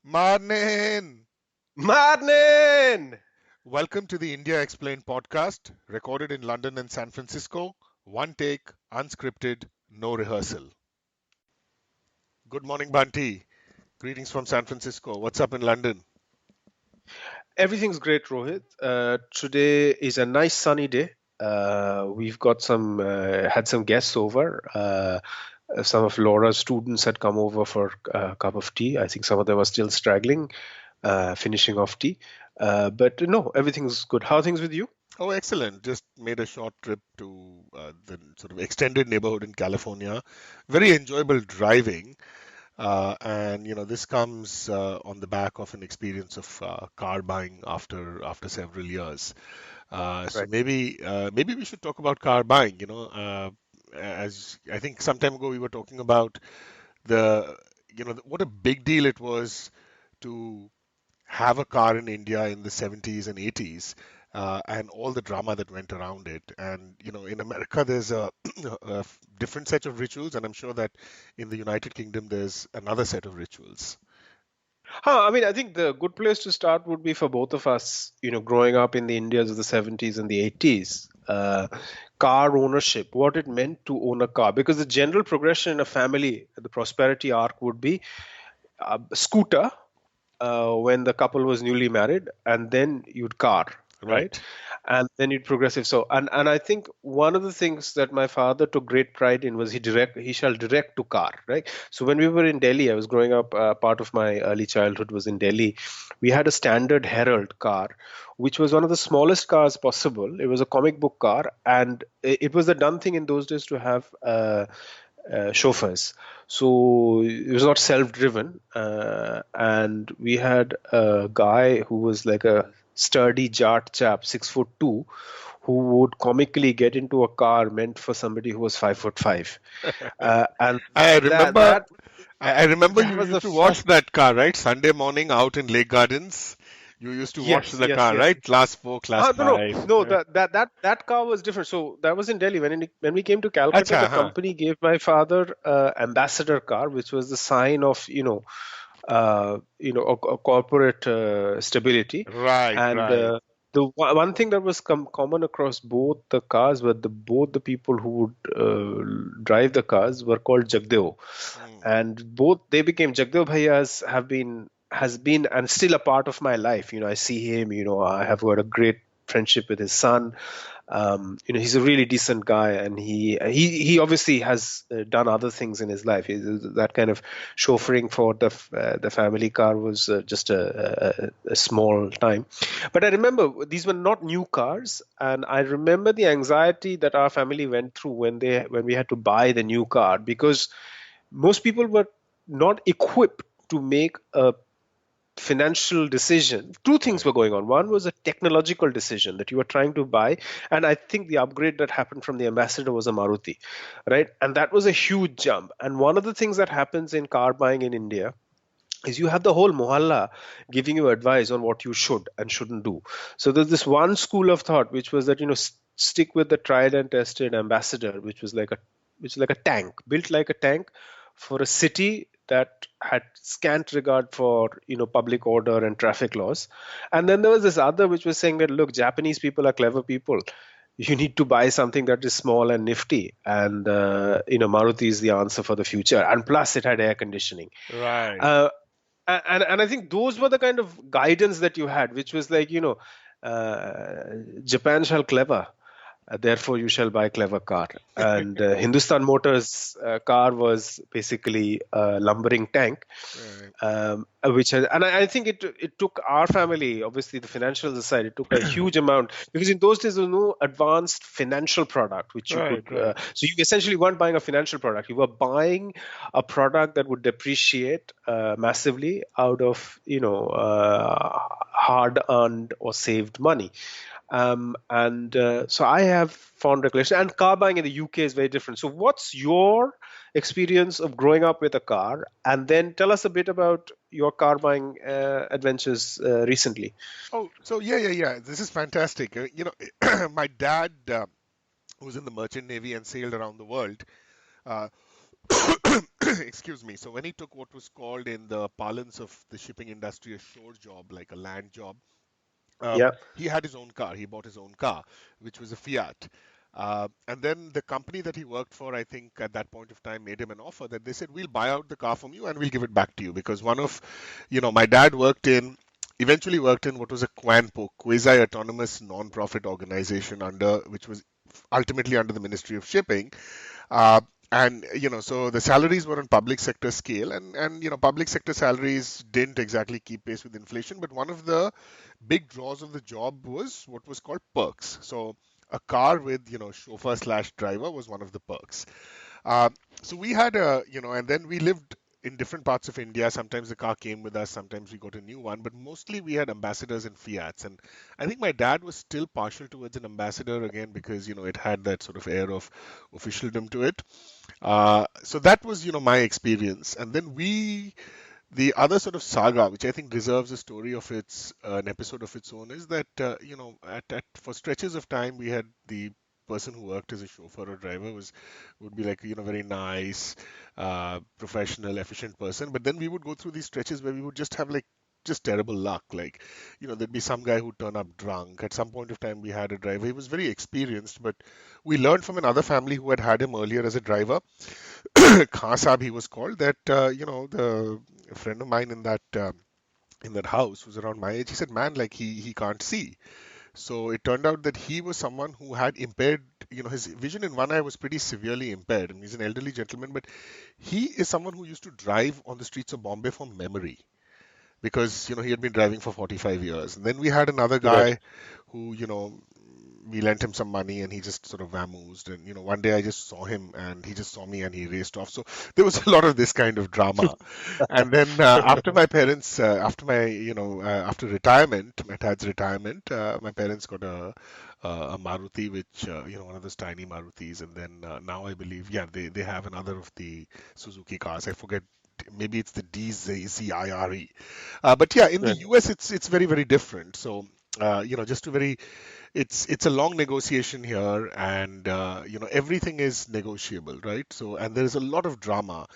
Marnin! Madman! Welcome to the India Explained podcast, recorded in London and San Francisco. One take, unscripted, no rehearsal. Good morning, Banti. Greetings from San Francisco. What's up in London? Everything's great, Rohit. Today is a nice sunny day. We've got had some guests over. Some of Laura's students had come over for a cup of tea. I think some of them are still straggling, finishing off tea. But no, everything's good. How are things with you? Oh, excellent. Just made a short trip to the sort of extended neighborhood in California. Very enjoyable driving. And this comes on the back of an experience of car buying after several years. So Right. maybe we should talk about car buying. As I think some time ago we were talking about the what a big deal it was to have a car in India in the 70s and 80s. And all the drama that went around it. And, in America, there's a different set of rituals, and I'm sure that in the United Kingdom, there's another set of rituals. I mean, I think the good place to start would be for both of us, growing up in the Indias of the 70s and the 80s. Car ownership, what it meant to own a car. Because the general progression in a family, the prosperity arc would be scooter when the couple was newly married, and then you'd car, right? Right. And then you'd progressive. So, and I think one of the things that my father took great pride in was he shall direct to car, right? So when we were in Delhi, I was growing up. Part of my early childhood was in Delhi. We had a standard Herald car, which was one of the smallest cars possible. It was a comic book car, and it was the done thing in those days to have chauffeurs. So it was not self-driven, and we had a guy who was like a sturdy Jat chap, 6'2", who would comically get into a car meant for somebody who was 5'5", and I that remember, that I remember that you was the used to watch first. that car, right? Sunday morning out in Lake Gardens. You used to watch Yes, the yes, car, yes. right? Class 4, class No, no, 5. no. That car was different. So that was in Delhi. When we came to Calcutta, Acha, the huh? company gave my father ambassador car, which was the sign of a corporate stability. Right, And right. one thing that was common across both the cars were both the people who would drive the cars were called Jagdeo, Hmm. and both they became Jagdeo Bhaiyas has been and still a part of my life. I see him. I have got a great friendship with his son. He's a really decent guy, and he obviously has done other things in his life. That kind of chauffeuring for the family car was just a small time. But I remember these were not new cars, and I remember the anxiety that our family went through when we had to buy the new car, because most people were not equipped to make a financial decision. Two things Right. were going on. One was a technological decision that you were trying to buy, and I think the upgrade that happened from the ambassador was a Maruti, right? And that was a huge jump. And one of the things that happens in car buying in India is you have the whole mohalla giving you advice on what you should and shouldn't do. So there's this one school of thought which was that stick with the tried and tested ambassador, which is like a tank, built like a tank for a city that had scant regard for public order and traffic laws. And then there was this other which was saying that, look, Japanese people are clever people, you need to buy something that is small and nifty, and Maruti is the answer for the future, and plus it had air conditioning. Right. uh, and I think those were the kind of guidance that you had, which was like, Japan shall clever, therefore you shall buy clever car. And Hindustan Motors car was basically a lumbering tank, Right. and I think it took our family, obviously the financial side, it took a huge amount, because in those days there was no advanced financial product which you could. Right, right. So you essentially weren't buying a financial product; you were buying a product that would depreciate massively out of hard earned or saved money. And so I have fond recollection. And car buying in the UK is very different. So what's your experience of growing up with a car? And then tell us a bit about your car buying adventures recently. Oh, so yeah. This is fantastic. My dad was in the merchant navy and sailed around the world. Uh, excuse me. So when he took what was called in the parlance of the shipping industry a shore job, like a land job, Yeah. he had his own car. He bought his own car, which was a Fiat. And then the company that he worked for, I think at that point of time, made him an offer that they said, we'll buy out the car from you and we'll give it back to you. Because one of, my dad eventually worked in what was a QANPO, quasi-autonomous non-profit organization which was ultimately under the Ministry of Shipping. Uh, and so the salaries were on public sector scale, and public sector salaries didn't exactly keep pace with inflation. But one of the big draws of the job was what was called perks. So a car with chauffeur slash driver was one of the perks. Uh, so we had and then we lived in different parts of India. Sometimes the car came with us, sometimes we got a new one, but mostly we had ambassadors and Fiats. And I think my dad was still partial towards an ambassador again because, it had that sort of air of officialdom to it. So that was, my experience. And then the other sort of saga, which I think deserves a story of an episode of its own, is that for stretches of time we had the person who worked as a chauffeur or driver would be like very nice, professional, efficient person. But then we would go through these stretches where we would just have like just terrible luck. Like there'd be some guy who'd turn up drunk. At some point of time, we had a driver. He was very experienced, but we learned from another family who had him earlier as a driver. Khan Saab, he was called. That the a friend of mine in that house who's around my age. He said, "Man, like he can't see." So it turned out that he was someone who had impaired. His vision in one eye was pretty severely impaired, and he's an elderly gentleman. But he is someone who used to drive on the streets of Bombay from memory because he had been driving for 45 years. And then we had another Right. guy who we lent him some money and he just sort of vamoosed. And one day I just saw him and he just saw me and he raced off. So there was a lot of this kind of drama. And then after retirement, my dad's retirement, my parents got a Maruti, which one of those tiny Marutis. And then now I believe, yeah, they have another of the Suzuki cars. I forget. Maybe it's the DZIRE. But yeah, in the Right. US, it's very, very different. So, just to very it's a long negotiation here, and everything is negotiable, right? So and there is a lot of drama.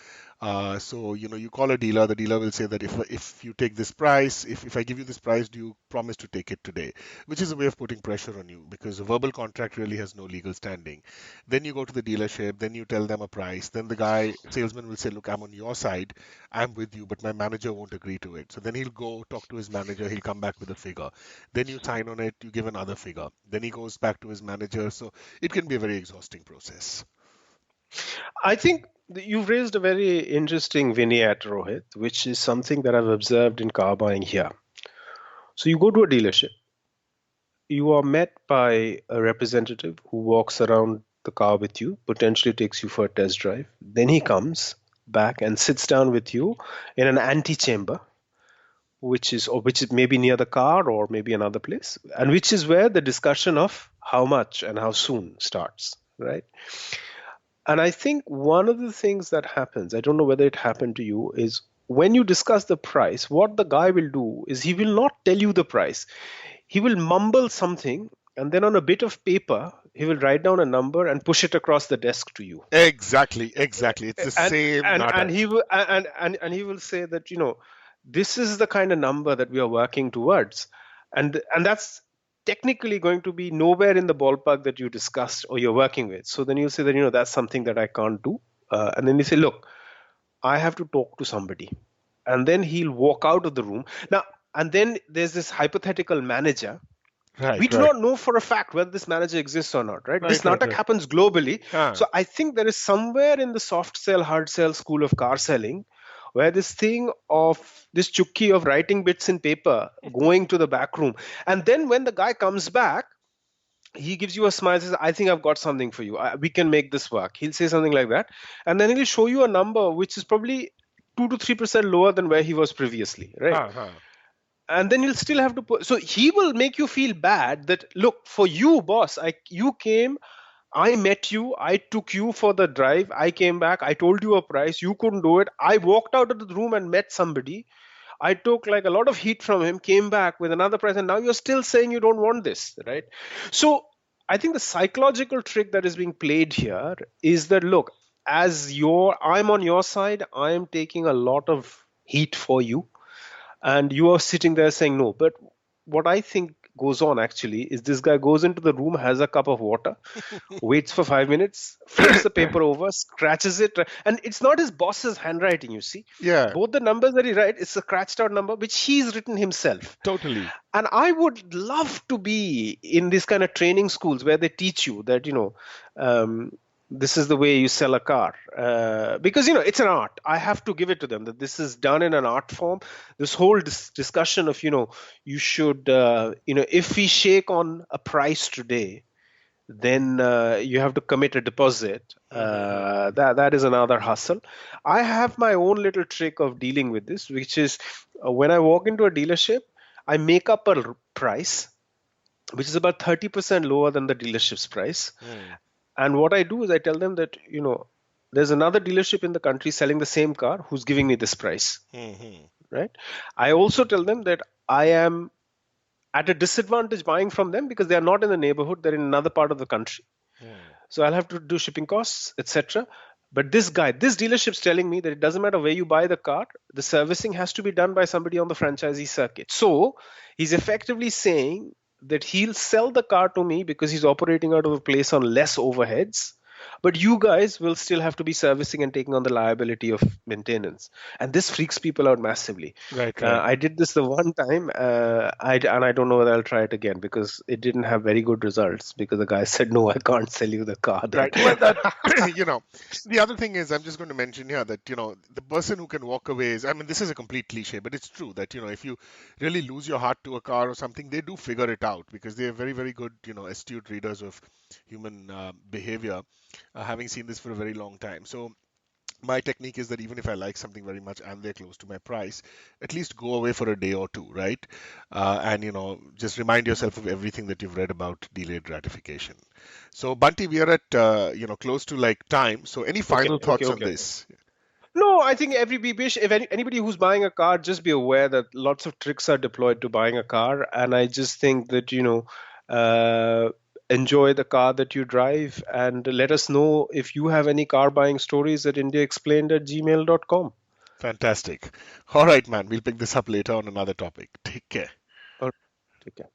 So you call a dealer, the dealer will say that if you take this price, if I give you this price, do you promise to take it today? Which is a way of putting pressure on you because a verbal contract really has no legal standing. Then you go to the dealership, then you tell them a price, then the guy salesman will say, look, I'm on your side, I'm with you, but my manager won't agree to it. So then he'll go talk to his manager, he'll come back with a figure. Then you sign on it, you give another figure. Then he goes back to his manager. So it can be a very exhausting process. I think you've raised a very interesting vignette, Rohit, which is something that I've observed in car buying here. So you go to a dealership, you are met by a representative who walks around the car with you, potentially takes you for a test drive. Then he comes back and sits down with you in an antechamber, which is maybe near the car or maybe another place, and which is where the discussion of how much and how soon starts, right? And I think one of the things that happens, I don't know whether it happened to you, is when you discuss the price, what the guy will do is he will not tell you the price. He will mumble something, and then on a bit of paper, he will write down a number and push it across the desk to you. Exactly, exactly. It's the And same and nada. he will and he will say that, this is the kind of number that we are working towards. And that's technically going to be nowhere in the ballpark that you discussed or you're working with. So then you say that, that's something that I can't do. And then you say, look, I have to talk to somebody. And then he'll walk out of the room. Now, and then there's this hypothetical manager. Right, We do right, not know for a fact whether this manager exists or not, right? This right, right, natak right. happens globally. Ah, So I think there is somewhere in the soft sell, hard sell school of car selling where this thing of this chukki of writing bits in paper, going to the back room. And then when the guy comes back, he gives you a smile, says, I think I've got something for you. We can make this work. He'll say something like that. And then he'll show you a number which is probably 2 to 3% lower than where he was previously, right? huh, huh. And then you'll still have to put, so he will make you feel bad that, look, for you, boss, you came, I met you, I took you for the drive, I came back, I told you a price, you couldn't do it, I walked out of the room and met somebody, I took like a lot of heat from him, came back with another price, and now you're still saying you don't want this, right? So I think the psychological trick that is being played here is that, look, I'm on your side, I am taking a lot of heat for you, and you are sitting there saying no. But what I think goes on actually is this guy goes into the room, has a cup of water, waits for 5 minutes, flips the paper over, scratches it, and it's not his boss's handwriting, you see. Yeah, Both the numbers that he writes, it's a scratched out number which he's written himself. totally. And I would love to be in these kind of training schools where they teach you that, um, this is the way you sell a car, because it's an art. I have to give it to them that this is done in an art form. This whole discussion of you should if we shake on a price today, then you have to commit a deposit. Hmm. That is another hustle. I have my own little trick of dealing with this, which is when I walk into a dealership, I make up a price which is about 30% lower than the dealership's price. Hmm. And what I do is I tell them that there's another dealership in the country selling the same car who's giving me this price, Hmm. right? I also tell them that I am at a disadvantage buying from them because they are not in the neighborhood, they're in another part of the country. Hmm. So I'll have to do shipping costs, etc. But this dealership's telling me that it doesn't matter where you buy the car, the servicing has to be done by somebody on the franchisee circuit. So he's effectively saying that he'll sell the car to me because he's operating out of a place on less overheads, but you guys will still have to be servicing and taking on the liability of maintenance. And this freaks people out massively. Right, right. I did this the one time, and I don't know whether I'll try it again because it didn't have very good results because the guy said, no, I can't sell you the car then. Right. Well, that, you know, the other thing is, I'm just going to mention here that, the person who can walk away is, I mean, this is a complete cliche, but it's true that, if you really lose your heart to a car or something, they do figure it out because they are very, very good, astute readers of human behavior, having seen this for a very long time. So, my technique is that even if I like something very much and they're close to my price, at least go away for a day or two, right? And just remind yourself of everything that you've read about delayed gratification. So, Bunty, we are at close to like time. So, any Okay, final okay, thoughts on okay, okay. this? No, I think anybody who's buying a car, just be aware that lots of tricks are deployed to buying a car, and I just think that uh, enjoy the car that you drive, and let us know if you have any car buying stories at indiaexplained@gmail.com. Fantastic. All right, man. We'll pick this up later on another topic. Take care. All right, take care.